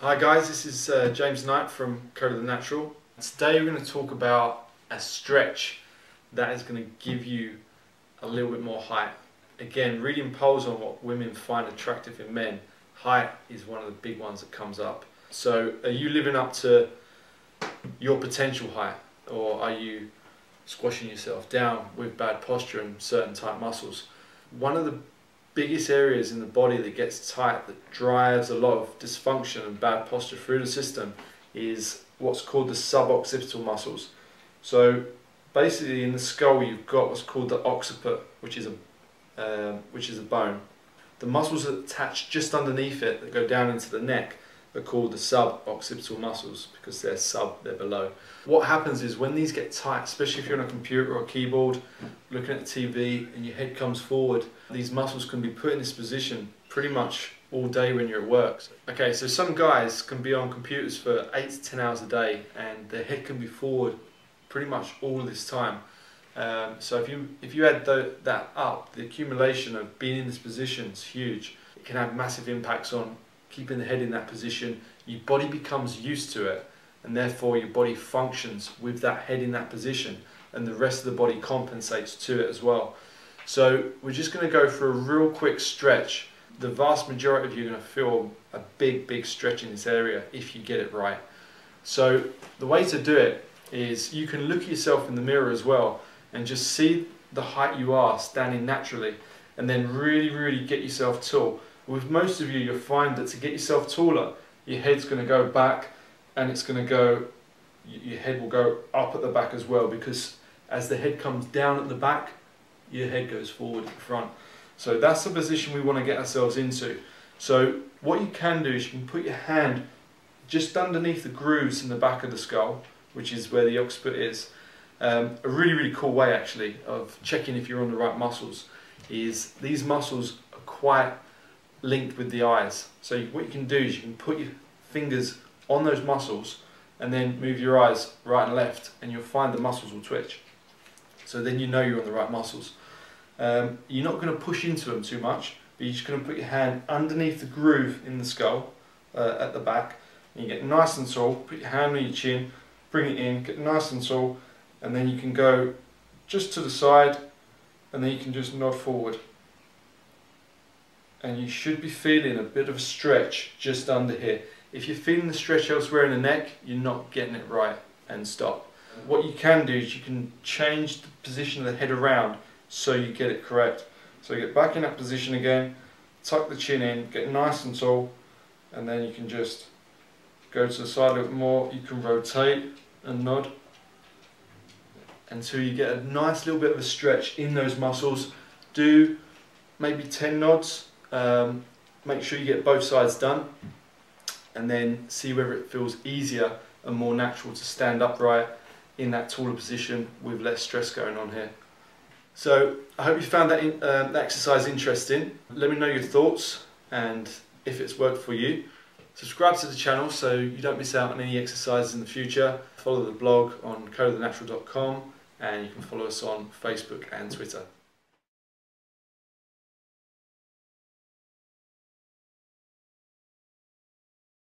Hi guys, this is James Knight from Code of the Natural. Today we're going to talk about a stretch that is going to give you a little bit more height. Again, really impose on what women find attractive in men. Height is one of the big ones that comes up. So are you living up to your potential height, or are you squashing yourself down with bad posture and certain tight muscles? One of the biggest areas in the body that gets tight, that drives a lot of dysfunction and bad posture through the system, is what's called the suboccipital muscles. So basically in the skull you've got what's called the occiput, which is a bone. The muscles that attach just underneath it that go down into the neck are called the suboccipital muscles because they're below. What happens is when these get tight, especially if you're on a computer or a keyboard, looking at the TV and your head comes forward, these muscles can be put in this position pretty much all day when you're at work. Okay, so some guys can be on computers for 8 to 10 hours a day and their head can be forward pretty much all this time. So if you add that up, the accumulation of being in this position is huge. It can have massive impacts on keeping the head in that position. Your body becomes used to it, and therefore your body functions with that head in that position, and the rest of the body compensates to it as well. So we're just going to go for a real quick stretch. The vast majority of you are going to feel a big stretch in this area if you get it right. So the way to do it is you can look at yourself in the mirror as well and just see the height you are standing naturally, and then really get yourself tall. With most of you, you'll find that to get yourself taller, your head's going to go back, and it's going to go, your head will go up at the back as well, because as the head comes down at the back, your head goes forward at the front. So that's the position we want to get ourselves into. So what you can do is you can put your hand just underneath the grooves in the back of the skull, which is where the occiput is. A really cool way actually of checking if you're on the right muscles is these muscles are quite linked with the eyes. So what you can do is you can put your fingers on those muscles and then move your eyes right and left, and you'll find the muscles will twitch. So then you know you're on the right muscles. You're not going to push into them too much, but you're just going to put your hand underneath the groove in the skull at the back, and you get nice and tall. Put your hand on your chin, bring it in, get nice and tall, and then you can go just to the side, and then you can just nod forward. And you should be feeling a bit of a stretch just under here. If you're feeling the stretch elsewhere in the neck, you're not getting it right, and stop. What you can do is you can change the position of the head around so you get it correct. So you get back in that position again, tuck the chin in, get nice and tall, and then you can just go to the side a little bit more. You can rotate and nod until you get a nice little bit of a stretch in those muscles. Do maybe 10 nods. Make sure you get both sides done, and then see whether it feels easier and more natural to stand upright in that taller position with less stress going on here. So I hope you found that exercise interesting. Let me know your thoughts and if it's worked for you. Subscribe to the channel so you don't miss out on any exercises in the future. Follow the blog on codeofthenatural.com, and you can follow us on Facebook and Twitter.